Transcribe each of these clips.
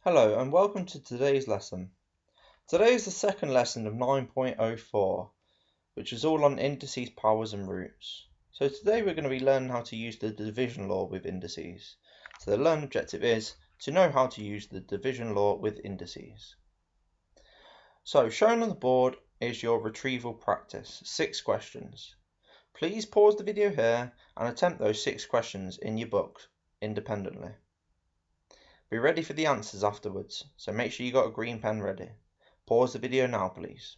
Hello and welcome to today's lesson. Today is the second lesson of 9.04, which is all on indices, powers and roots. So today we're going to be learning how to use the division law with indices. So the learning objective is to know how to use the division law with indices. So shown on the board is your retrieval practice, 6 questions. Please pause the video here and attempt those 6 questions in your book independently. Be ready for the answers afterwards, so make sure you got a green pen ready. Pause the video now, please.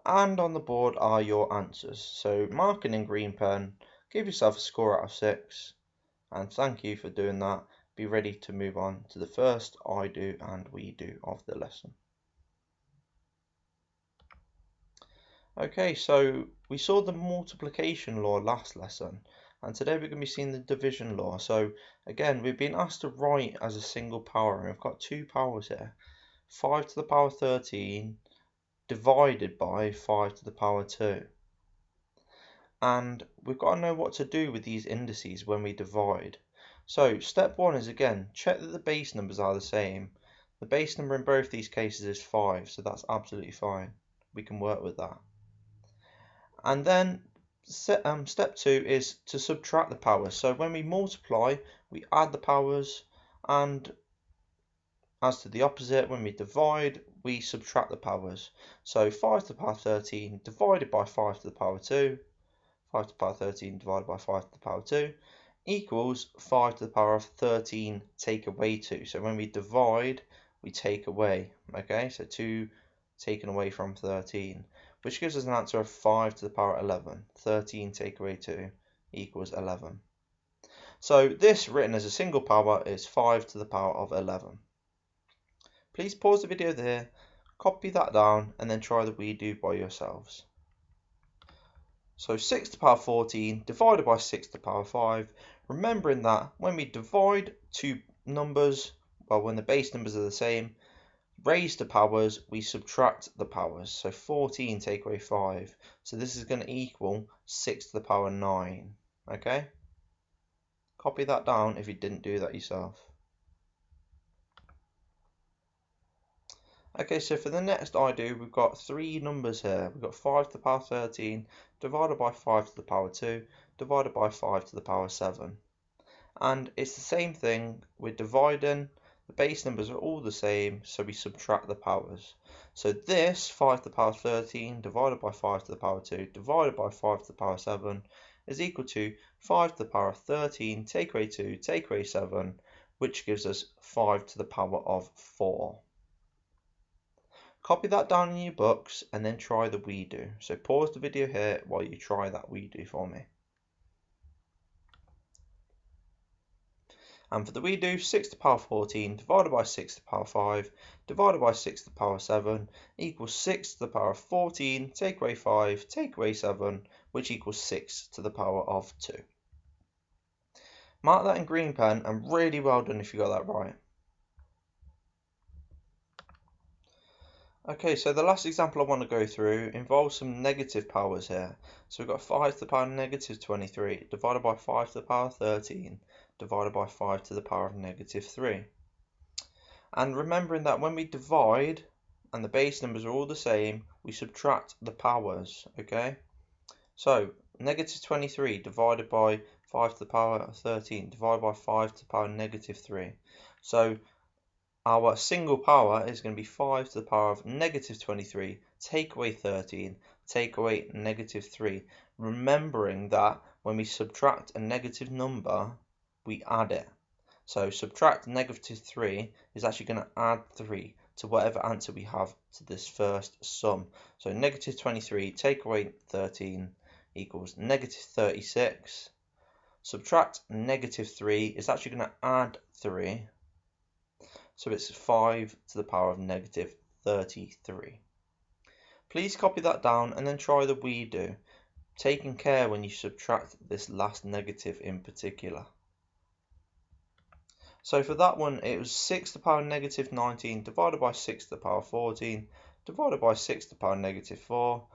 And on the board are your answers. So marking in green pen, give yourself a score out of 6. And thank you for doing that. Be ready to move on to the first I do and we do of the lesson. Okay, so we saw the multiplication law last lesson, and today we're going to be seeing the division law. So again, we've been asked to write as a single power, and we've got 2 powers here. 5 to the power 13 divided by 5 to the power 2. And we've got to know what to do with these indices when we divide. So step 1 is, again, check that the base numbers are the same. The base number in both these cases is 5, so that's absolutely fine. We can work with that. And then step 2 is to subtract the powers. So when we multiply, we add the powers, and as to the opposite, when we divide, we subtract the powers. So 5 to the power 13 divided by 5 to the power 2, 5 to the power 13 divided by 5 to the power 2 equals 5 to the power of 13 take away 2. So when we divide, we take away, okay? So 2 taken away from 13, which gives us an answer of 5 to the power 11. 13 take away 2 equals 11. So this, written as a single power, is 5 to the power of 11. Please pause the video there, copy that down, and then try the we do by yourselves. So 6 to the power 14 divided by 6 to the power 5, remembering that when we divide two numbers, well, when the base numbers are the same, raise the powers, we subtract the powers. So 14 take away 5. So this is going to equal 6 to the power 9. Okay? Copy that down if you didn't do that yourself. Okay, so for the next I do, we've got 3 numbers here. We've got 5 to the power 13 divided by 5 to the power 2 divided by 5 to the power 7. And it's the same thing, we're dividing. The base numbers are all the same, so we subtract the powers. So this 5 to the power 13 divided by 5 to the power 2 divided by 5 to the power 7 is equal to 5 to the power of 13 take away 2 take away 7, which gives us 5 to the power of 4. Copy that down in your books and then try the we do. So pause the video here while you try that we do for me. And for the we do, 6 to the power 14 divided by 6 to the power 5 divided by 6 to the power 7 equals 6 to the power of 14 take away 5 take away 7, which equals 6 to the power of 2. Mark that in green pen, and really well done if you got that right. Okay, so the last example I want to go through involves some negative powers here. So we've got 5 to the power negative 23 divided by 5 to the power 13 divided by 5 to the power of negative 3. And remembering that when we divide and the base numbers are all the same, we subtract the powers, okay? So negative 23 divided by 5 to the power 13 divided by 5 to the power negative 3. So our single power is going to be 5 to the power of negative 23, take away 13, take away negative 3. Remembering that when we subtract a negative number, we add it. So subtract negative 3 is actually going to add 3 to whatever answer we have to this first sum. So negative 23 take away 13 equals negative 36. Subtract negative 3 is actually going to add 3. So it's 5 to the power of negative 33. Please copy that down and then try the we do, taking care when you subtract this last negative in particular. So for that one, it was 6 to the power negative 19 divided by 6 to the power 14 divided by 6 to the power negative 4.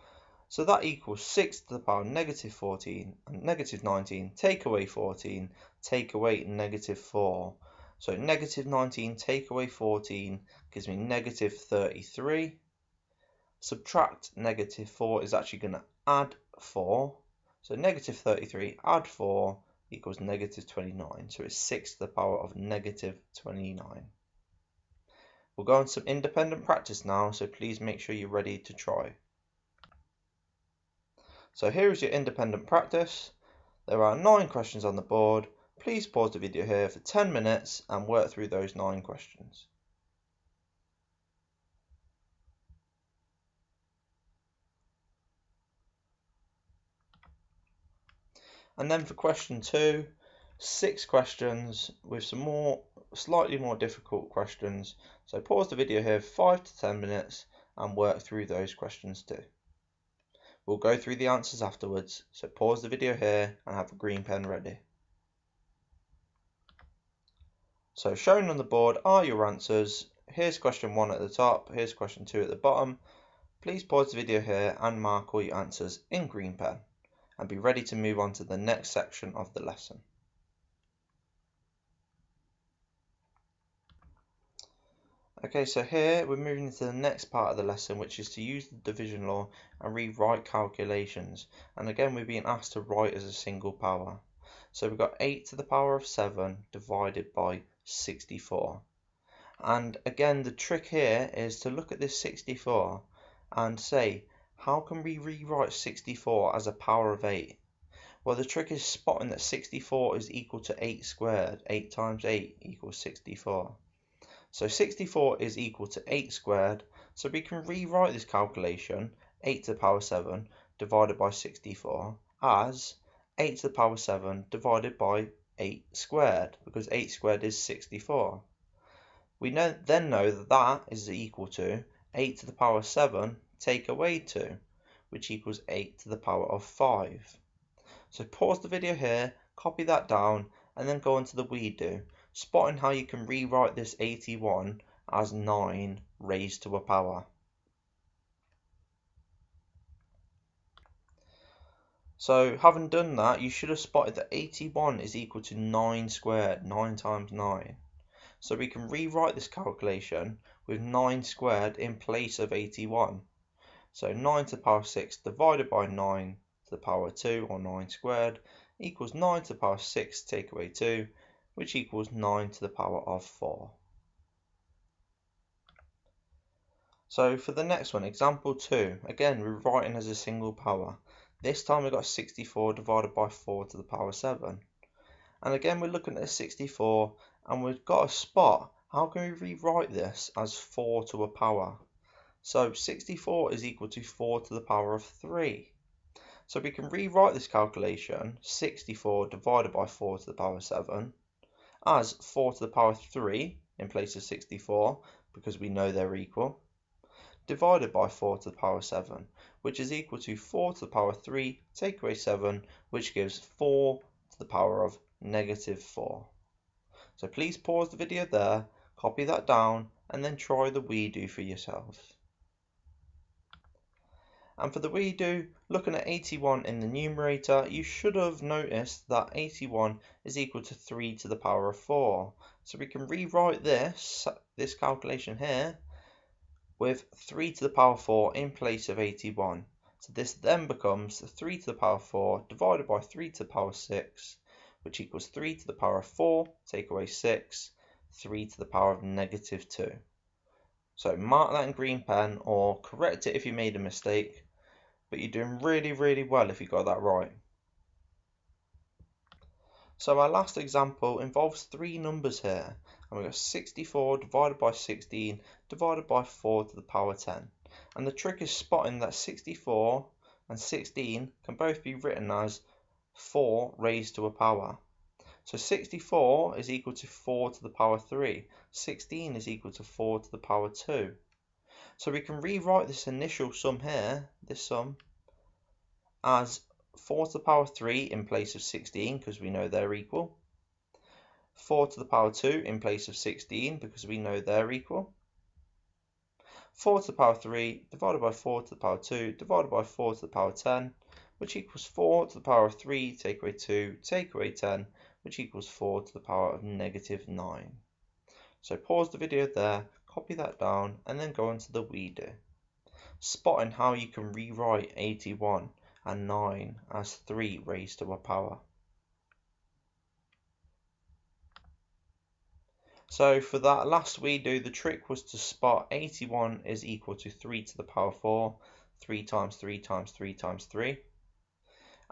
So that equals 6 to the power of negative 14 and negative 19, take away 14, take away negative 4. So negative 19 take away 14 gives me negative 33. Subtract negative 4 is actually going to add 4. So negative 33 add 4 equals negative 29. So it's 6 to the power of negative 29. We'll go on some independent practice now, so please make sure you're ready to try. So here is your independent practice. There are 9 questions on the board. Please pause the video here for 10 minutes and work through those 9 questions. And then for question 2, 6 questions with some slightly more difficult questions. So pause the video here for 5 to 10 minutes and work through those questions too. We'll go through the answers afterwards, so pause the video here and have a green pen ready. So shown on the board are your answers. Here's question 1 at the top, here's question 2 at the bottom. Please pause the video here and mark all your answers in green pen and be ready to move on to the next section of the lesson. Okay, so here we're moving into the next part of the lesson, which is to use the division law and rewrite calculations. And again, we're being asked to write as a single power. So we've got 8 to the power of 7 divided by 64. And again, the trick here is to look at this 64 and say, how can we rewrite 64 as a power of 8? Well, the trick is spotting that 64 is equal to 8 squared. 8 times 8 equals 64. So 64 is equal to 8 squared, so we can rewrite this calculation, 8 to the power 7 divided by 64, as 8 to the power 7 divided by 8 squared, because 8 squared is 64. We then know that that is equal to 8 to the power 7 take away 2, which equals 8 to the power of 5. So pause the video here, copy that down, and then go on to the we do, spotting how you can rewrite this 81 as 9 raised to a power. So having done that, you should have spotted that 81 is equal to 9 squared, 9 times 9. So we can rewrite this calculation with 9 squared in place of 81. So 9 to the power 6 divided by 9 to the power 2, or 9 squared, equals 9 to the power 6 take away 2, which equals 9 to the power of 4. So for the next one, example 2, again we're writing as a single power. This time we've got 64 divided by 4 to the power 7. And again we're looking at 64 and we've got a spot. How can we rewrite this as 4 to a power? So 64 is equal to 4 to the power of 3. So we can rewrite this calculation, 64 divided by 4 to the power 7, as 4 to the power 3 in place of 64, because we know they're equal, divided by 4 to the power 7, which is equal to 4 to the power 3 take away 7, which gives 4 to the power of negative 4. So please pause the video there, copy that down, and then try the we do for yourselves. And for the we do, looking at 81 in the numerator, you should have noticed that 81 is equal to 3 to the power of 4. So we can rewrite this calculation here with 3 to the power 4 in place of 81. So this then becomes 3 to the power 4 divided by 3 to the power 6, which equals 3 to the power of 4, take away 6, 3 to the power of negative 2. So mark that in green pen or correct it if you made a mistake, but you're doing really well if you got that right. So our last example involves 3 numbers here, and we've got 64 divided by 16 divided by 4 to the power 10. And the trick is spotting that 64 and 16 can both be written as 4 raised to a power. So 64 is equal to 4 to the power 3. 16 is equal to 4 to the power 2. So we can rewrite this initial sum here, this sum, as 4 to the power 3 in place of 16, because we know they're equal. 4 to the power 2 in place of 16, because we know they're equal. 4 to the power 3 divided by 4 to the power 2 divided by 4 to the power 10, which equals 4 to the power of 3 take away 2 take away 10, which equals 4 to the power of negative 9. So pause the video there, copy that down, and then go on to the we do. Spotting how you can rewrite 81 and 9 as 3 raised to a power. So for that last we do, the trick was to spot 81 is equal to 3 to the power 4, 3 times 3 times 3 times 3,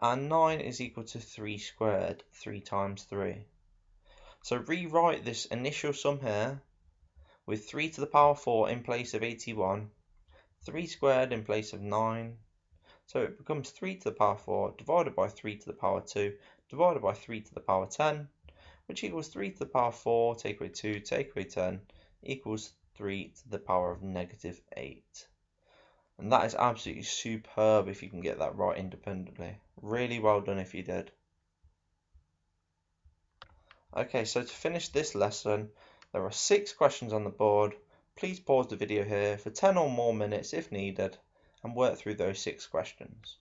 and 9 is equal to 3 squared, 3 times 3. So rewrite this initial sum here with 3 to the power 4 in place of 81, 3 squared in place of 9, so it becomes 3 to the power 4 divided by 3 to the power 2 divided by 3 to the power 10, which equals 3 to the power 4 take away 2 take away 10 equals 3 to the power of negative 8. And that is absolutely superb if you can get that right independently. Really well done if you did. Okay, so to finish this lesson, there are 6 questions on the board. Please pause the video here for 10 or more minutes if needed and work through those 6 questions.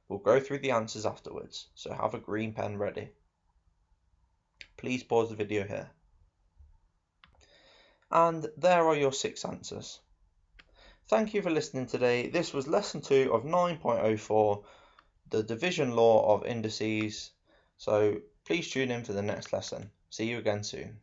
We'll go through the answers afterwards, so have a green pen ready. Please pause the video here. And there are your 6 answers. Thank you for listening today. This was lesson 2 of 9.04, the division law of indices. So please tune in for the next lesson. See you again soon.